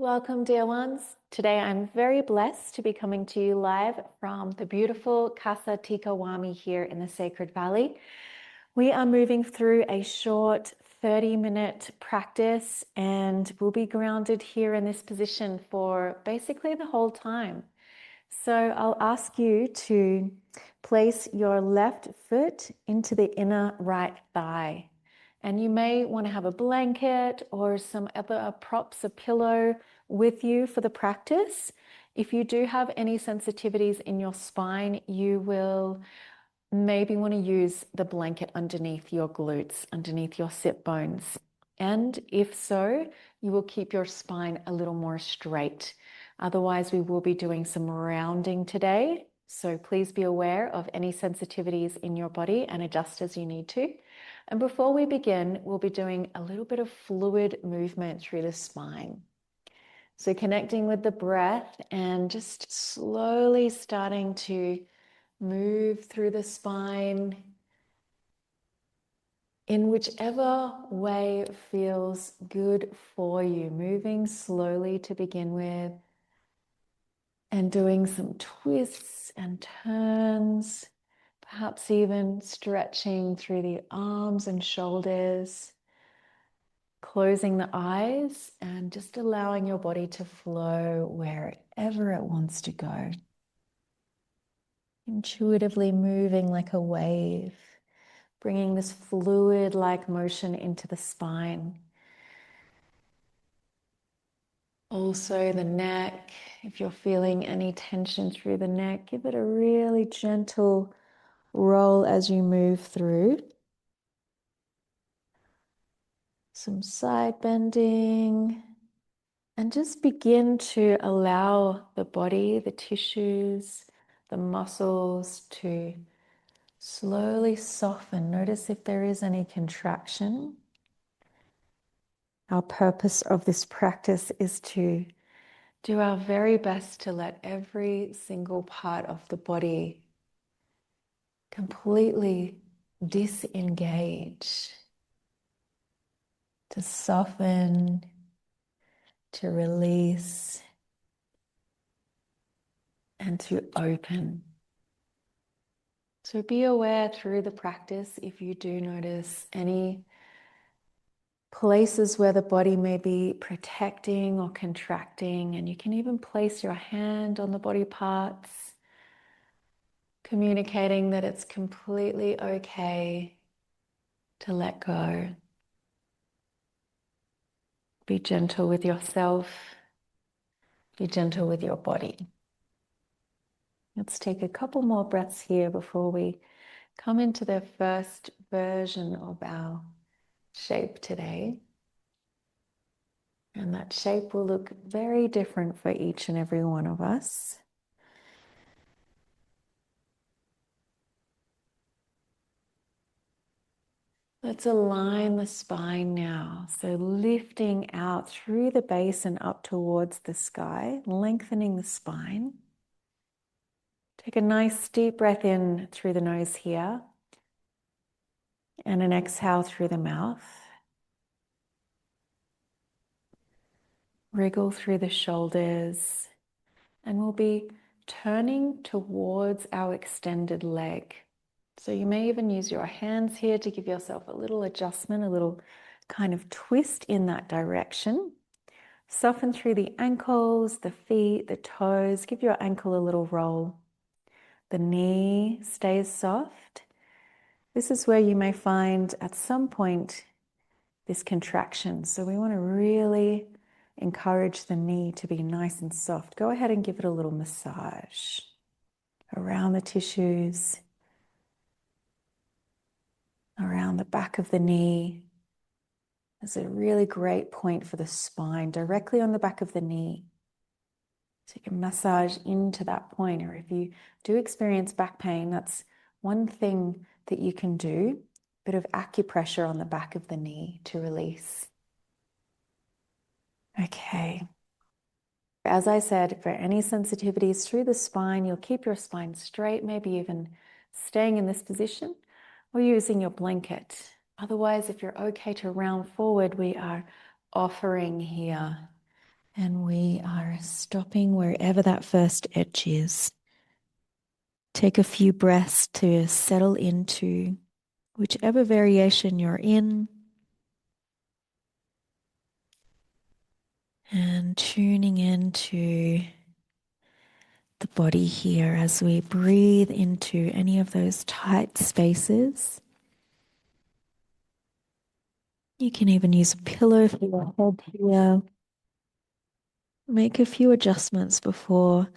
Welcome, dear ones. Today I'm very blessed to be coming to you live from the beautiful Casa Tikawami here in the Sacred Valley. We are moving through a short 30-minute practice and we'll be grounded here in this position for basically the whole time. So I'll ask you to place your left foot into the inner right thigh. And you may want to have a blanket or some other props, a pillow with you for the practice. If you do have any sensitivities in your spine, you will maybe want to use the blanket underneath your glutes, underneath your sit bones. And if so, you will keep your spine a little more straight. Otherwise, we will be doing some rounding today. So please be aware of any sensitivities in your body and adjust as you need to. And before we begin, we'll be doing a little bit of fluid movement through the spine. So connecting with the breath and just slowly starting to move through the spine in whichever way feels good for you. Moving slowly to begin with and doing some twists and turns. Perhaps even stretching through the arms and shoulders, closing the eyes and just allowing your body to flow wherever it wants to go. Intuitively moving like a wave, bringing this fluid-like motion into the spine. Also the neck, if you're feeling any tension through the neck, give it a really gentle roll as you move through. Some side bending, and just begin to allow the body, the tissues, the muscles to slowly soften. Notice if there is any contraction. Our purpose of this practice is to do our very best to let every single part of the body completely disengage, to soften, to release, and to open. So be aware through the practice if you do notice any places where the body may be protecting or contracting, and you can even place your hand on the body parts, communicating that it's completely okay to let go. Be gentle with yourself. Be gentle with your body. Let's take a couple more breaths here before we come into the first version of our shape today. And that shape will look very different for each and every one of us. Let's align the spine now. So lifting out through the base and up towards the sky, lengthening the spine. Take a nice deep breath in through the nose here. And an exhale through the mouth. Wriggle through the shoulders. And we'll be turning towards our extended leg. So you may even use your hands here to give yourself a little adjustment, a little kind of twist in that direction. Soften through the ankles, the feet, the toes. Give your ankle a little roll. The knee stays soft. This is where you may find at some point this contraction. So we want to really encourage the knee to be nice and soft. Go ahead and give it a little massage around the tissues, around the back of the knee. There's a really great point for the spine, directly on the back of the knee. So you can massage into that point, or if you do experience back pain, that's one thing that you can do, a bit of acupressure on the back of the knee to release. Okay. As I said, for any sensitivities through the spine, you'll keep your spine straight, maybe even staying in this position or using your blanket. Otherwise, if you're okay to round forward, we are offering here And we are stopping wherever that first edge is. Take a few breaths to settle into whichever variation you're in. And tuning into the body here as we breathe into any of those tight spaces. You can even use a pillow for your head here. Make a few adjustments before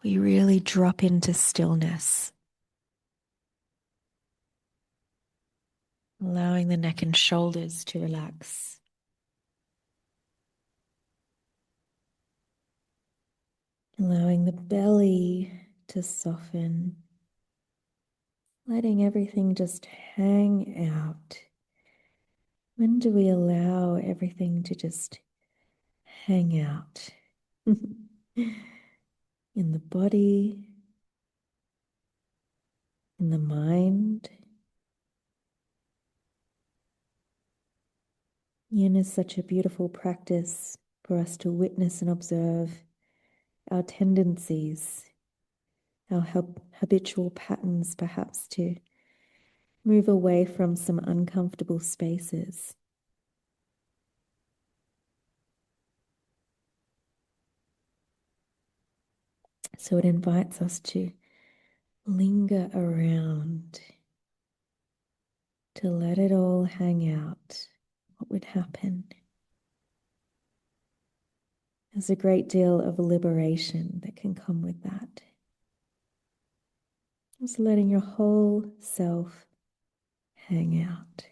we really drop into stillness. Allowing the neck and shoulders to relax. Allowing the belly to soften. Letting everything just hang out. When do we allow everything to just hang out? In the body, in the mind. Yin is such a beautiful practice for us to witness and observe our tendencies, our habitual patterns, perhaps to move away from some uncomfortable spaces. So it invites us to linger around, to let it all hang out. What would happen? There's a great deal of liberation that can come with that. Just letting your whole self hang out.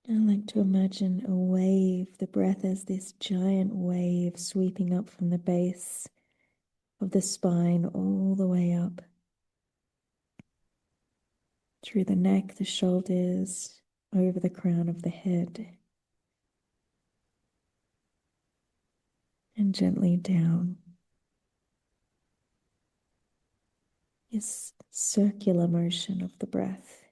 I like to imagine a wave, the breath as this giant wave sweeping up from the base of the spine all the way up through the neck, the shoulders, over the crown of the head, and gently down. This circular motion of the breath.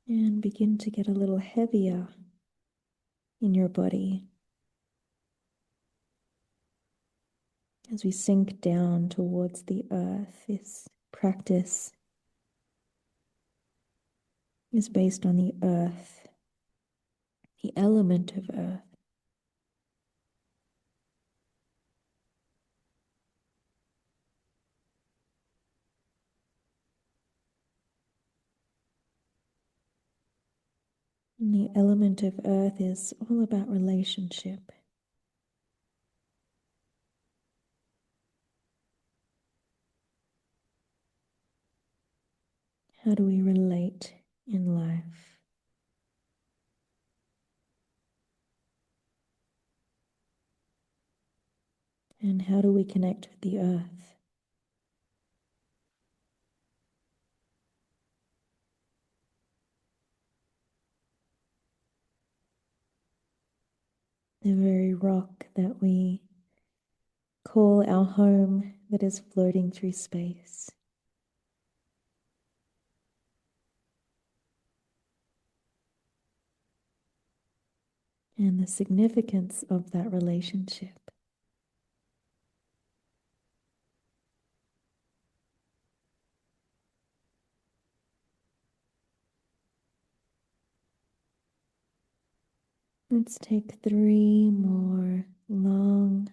And begin to get a little heavier in your body as we sink down towards the earth. This practice is based on the earth, the element of earth. And the element of earth is all about relationship. How do we relate in life? And how do we connect with the earth? The very rock that we call our home that is floating through space. And the significance of that relationship. Let's take 3 more long,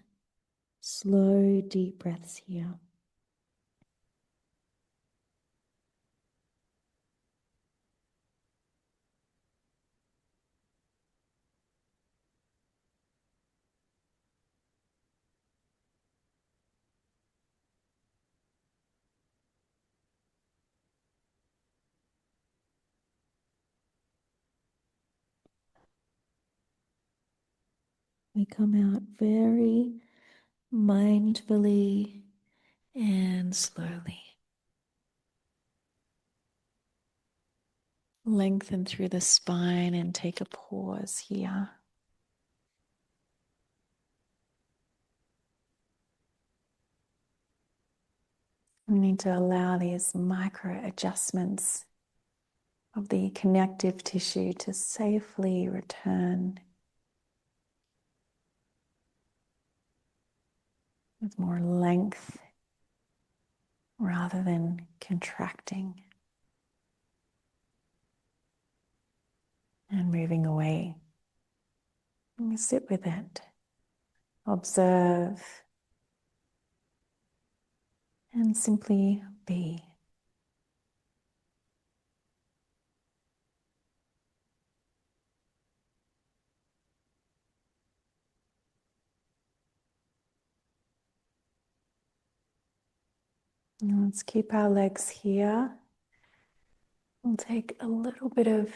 slow, deep breaths here. We come out very mindfully and slowly. Lengthen through the spine and take a pause here. We need to allow these micro adjustments of the connective tissue to safely return with more length rather than contracting and moving away. And we sit with it, observe, and simply be. And let's keep our legs here. We'll take a little bit of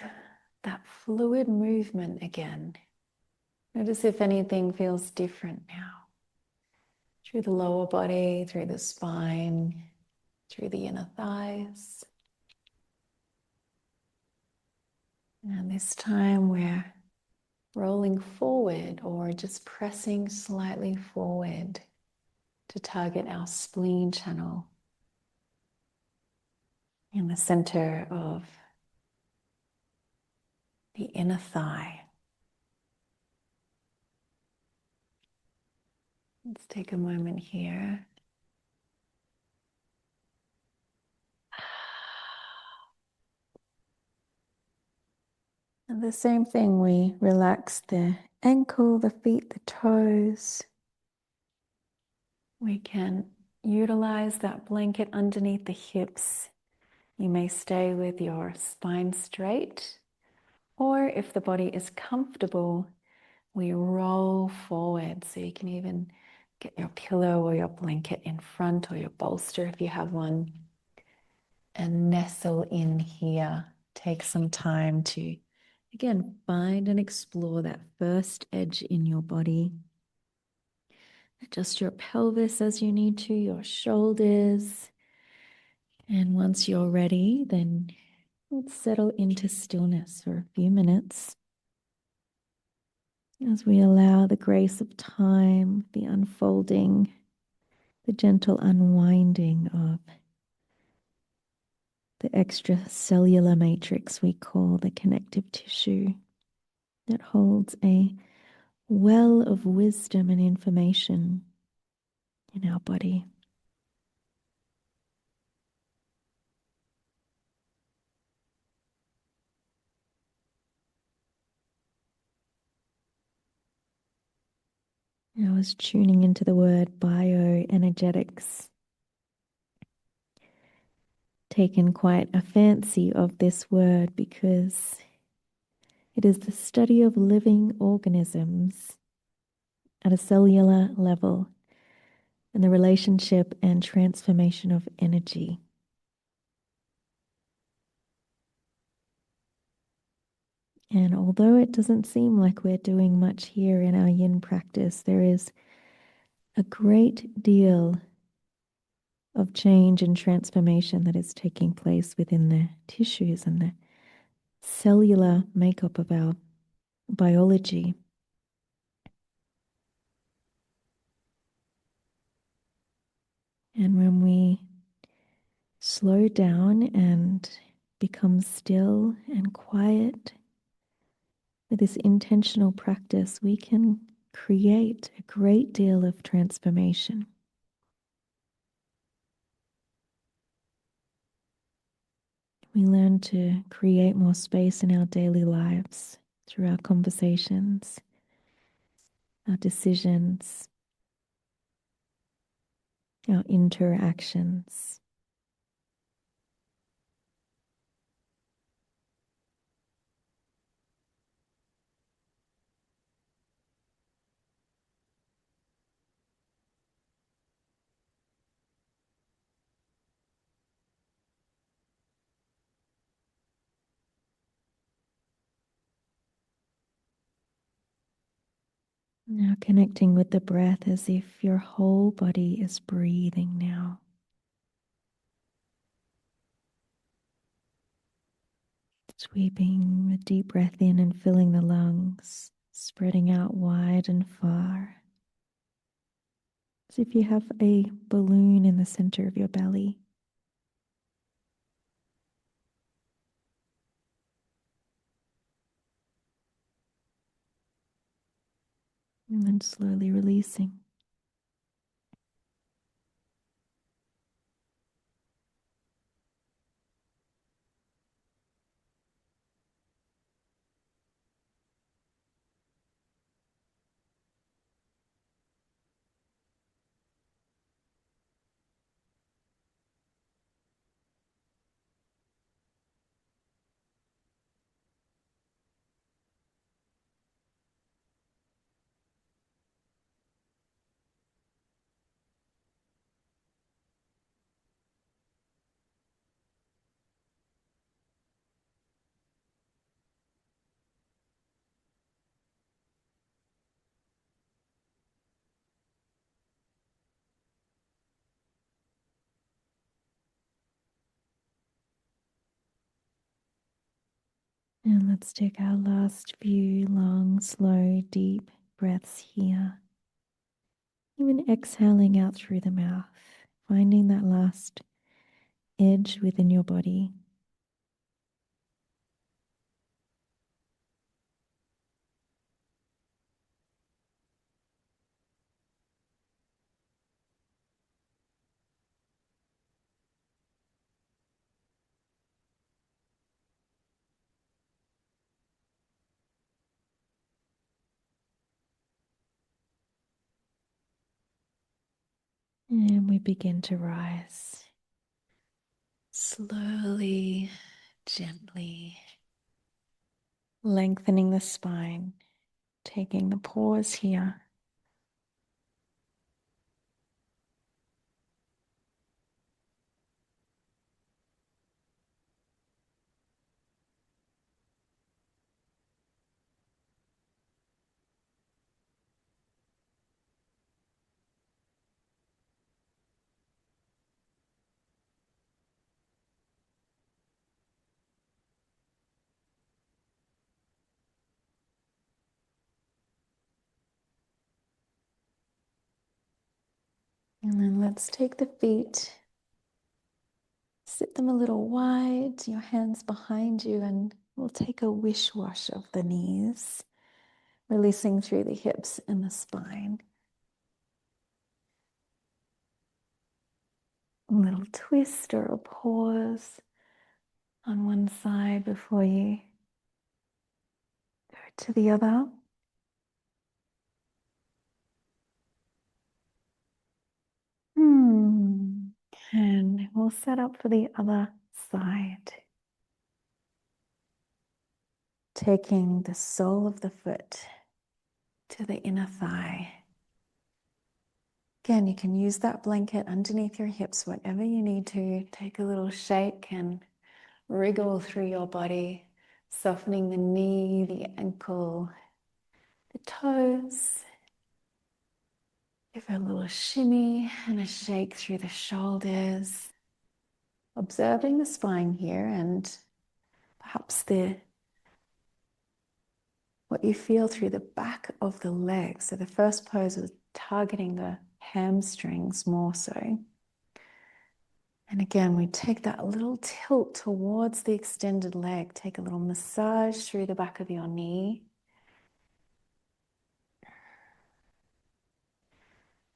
that fluid movement again. Notice if anything feels different now. Through the lower body, through the spine, through the inner thighs. And this time we're rolling forward or just pressing slightly forward to target our spleen channel in the center of the inner thigh. Let's take a moment here. And the same thing, we relax the ankle, the feet, the toes. We can utilize that blanket underneath the hips. You may stay with your spine straight, or if the body is comfortable, we roll forward. So you can even get your pillow or your blanket in front, or your bolster if you have one, and nestle in here. Take some time to, again, find and explore that first edge in your body. Adjust your pelvis as you need to, your shoulders. And once you're ready, then let's settle into stillness for a few minutes as we allow the grace of time, the unfolding, the gentle unwinding of the extracellular matrix we call the connective tissue that holds a well of wisdom and information in our body. I was tuning into the word bioenergetics, taken quite a fancy of this word because it is the study of living organisms at a cellular level and the relationship and transformation of energy. And although it doesn't seem like we're doing much here in our yin practice, there is a great deal of change and transformation that is taking place within the tissues and the cellular makeup of our biology. And when we slow down and become still and quiet with this intentional practice, we can create a great deal of transformation. We learn to create more space in our daily lives through our conversations, our decisions, our interactions. Now connecting with the breath as if your whole body is breathing now. Sweeping a deep breath in and filling the lungs, spreading out wide and far. As if you have a balloon in the center of your belly. And then slowly releasing. And let's take our last few long, slow, deep breaths here. Even exhaling out through the mouth, finding that last edge within your body. And we begin to rise. Slowly, gently, lengthening the spine, taking the pause here. And then let's take the feet, sit them a little wide, your hands behind you, and we'll take a wish wash of the knees, releasing through the hips and the spine. A little twist or a pause on one side before you go to the other. And we'll set up for the other side. Taking the sole of the foot to the inner thigh. Again, you can use that blanket underneath your hips, whatever you need to. Take a little shake and wriggle through your body, softening the knee, the ankle, the toes. Give a little shimmy and a shake through the shoulders. Observing the spine here and perhaps what you feel through the back of the legs. So the first pose was targeting the hamstrings more so. And again, we take that little tilt towards the extended leg. Take a little massage through the back of your knee.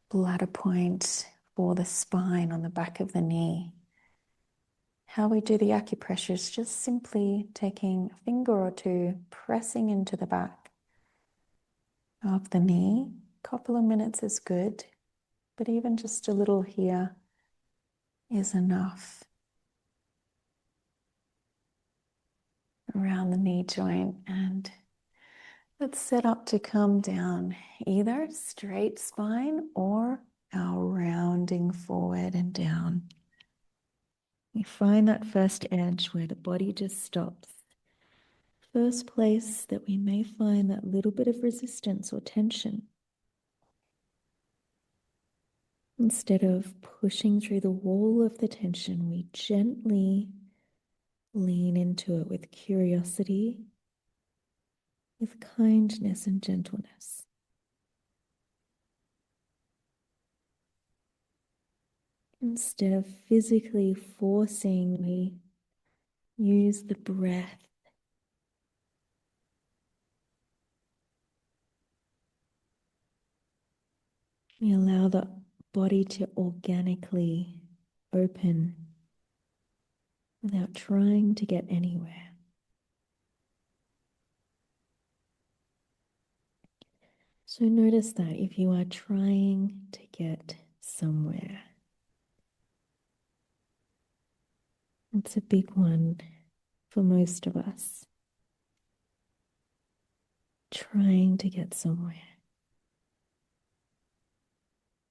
Bladder point for the spine on the back of the knee. How we do the acupressure is just simply taking a finger or two, pressing into the back of the knee. A couple of minutes is good, but even just a little here is enough. Around the knee joint, and let's set up to come down either straight spine or our rounding forward and down. We find that first edge where the body just stops. First place that we may find that little bit of resistance or tension. Instead of pushing through the wall of the tension, we gently lean into it with curiosity, with kindness and gentleness. Instead of physically forcing, we use the breath. We allow the body to organically open without trying to get anywhere. So notice that if you are trying to get somewhere, it's a big one for most of us. Trying to get somewhere.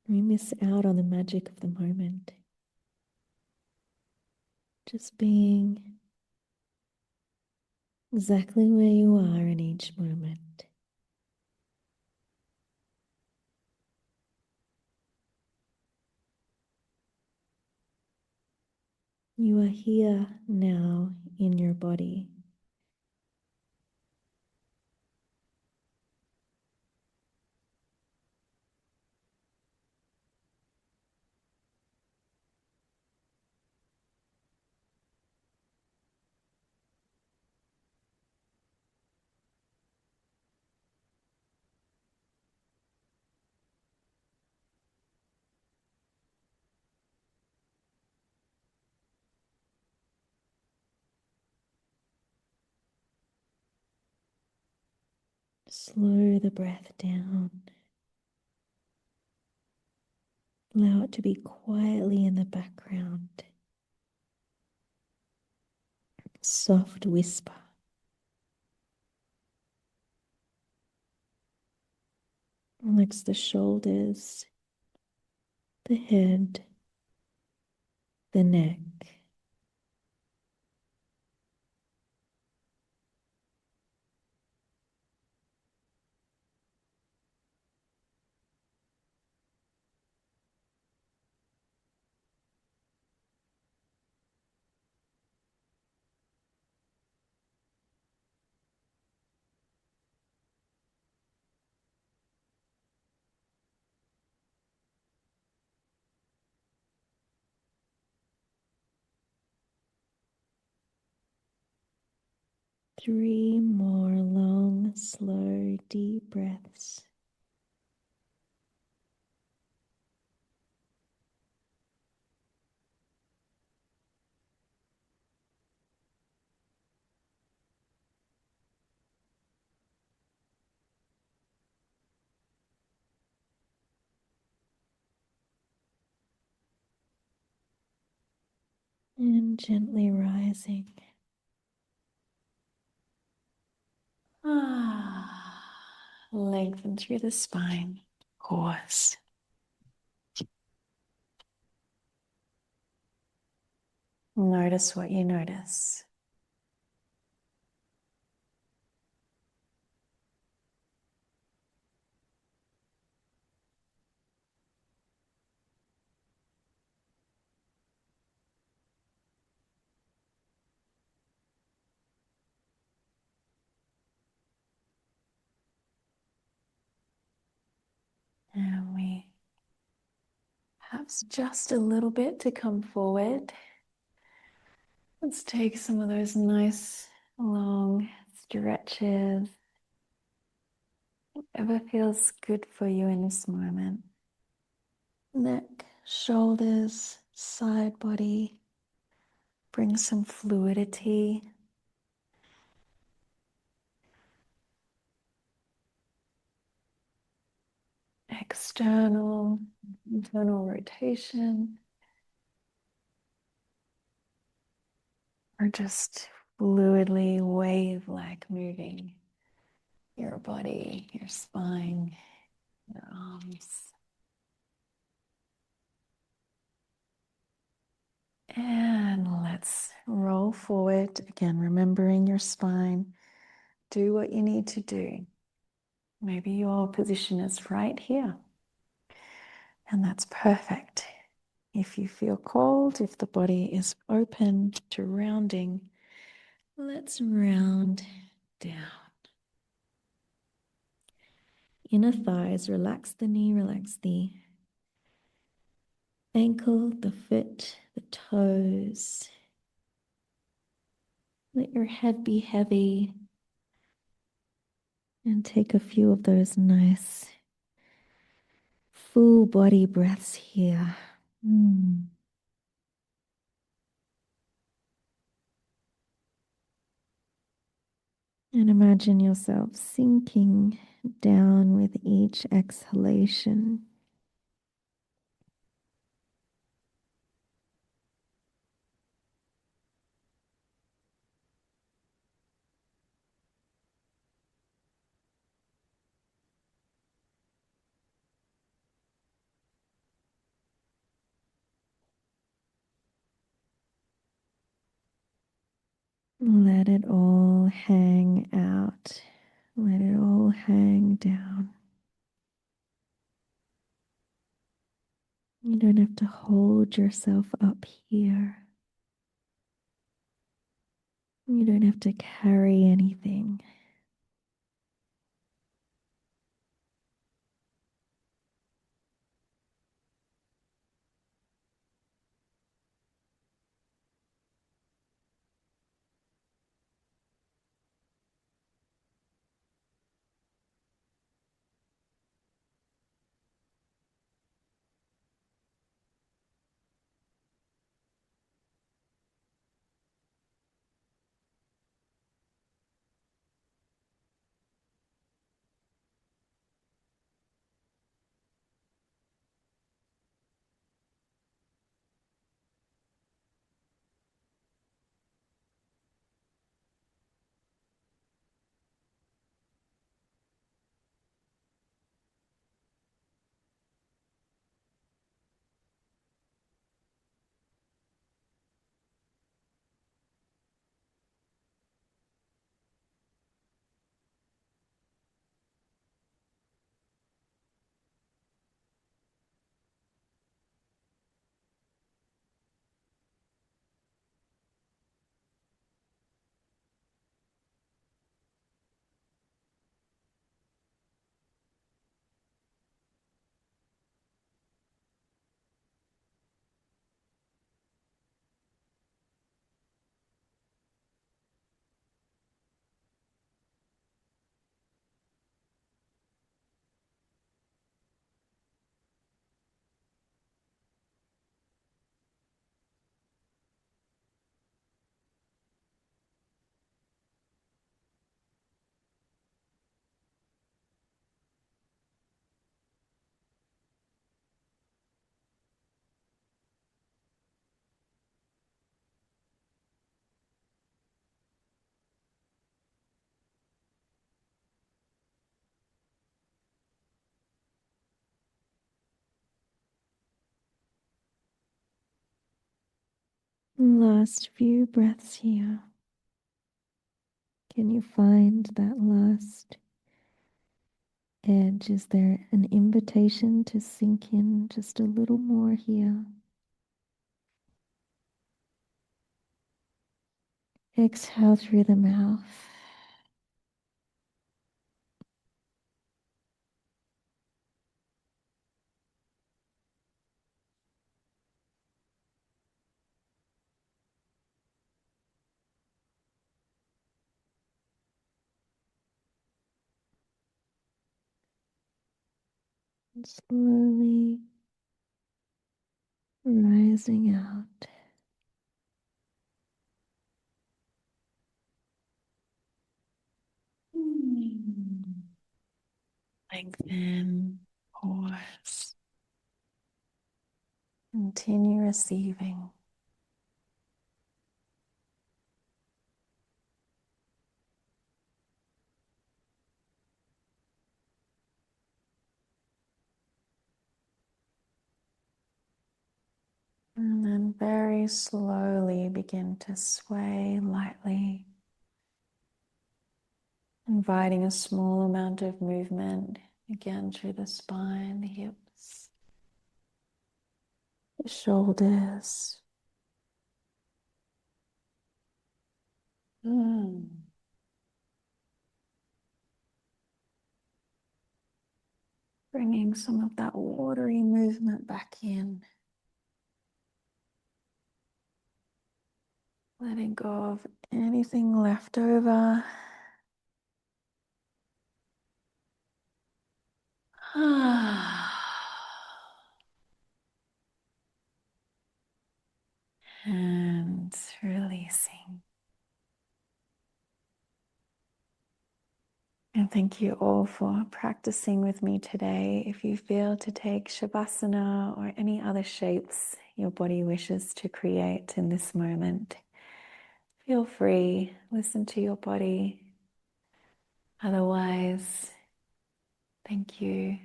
We miss out on the magic of the moment. Just being exactly where you are in each moment. You are here now in your body. Slow the breath down. Allow it to be quietly in the background. Soft whisper. Relax the shoulders, the head, the neck. Three more long, slow, deep breaths. And gently rising. Lengthen through the spine. Pause. Notice what you notice. And we have just a little bit to come forward. Let's take some of those nice long stretches. Whatever feels good for you in this moment. Neck, shoulders, side body. Bring some fluidity. External, internal rotation. Or just fluidly wave-like moving your body, your spine, your arms. And let's roll forward. Again, remembering your spine. Do what you need to do. Maybe your position is right here. And that's perfect. If you feel cold, if the body is open to rounding, let's round down. Inner thighs, relax the knee, relax the ankle, the foot, the toes. Let your head be heavy and take a few of those nice full body breaths here. Mm. And imagine yourself sinking down with each exhalation. Let it all hang out. Let it all hang down. You don't have to hold yourself up here. You don't have to carry anything. Last few breaths here. Can you find that last edge? Is there an invitation to sink in just a little more here? Exhale through the mouth. And slowly rising out. Lengthen, pause, continue receiving. And then very slowly begin to sway lightly, inviting a small amount of movement again through the spine, the hips. shoulders. Bringing some of that watery movement back in. Letting go of anything left over. And releasing. And thank you all for practicing with me today. If you feel to take Shavasana or any other shapes your body wishes to create in this moment, feel free, listen to your body. Otherwise, thank you,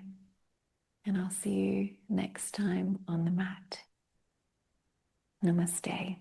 and I'll see you next time on the mat. Namaste.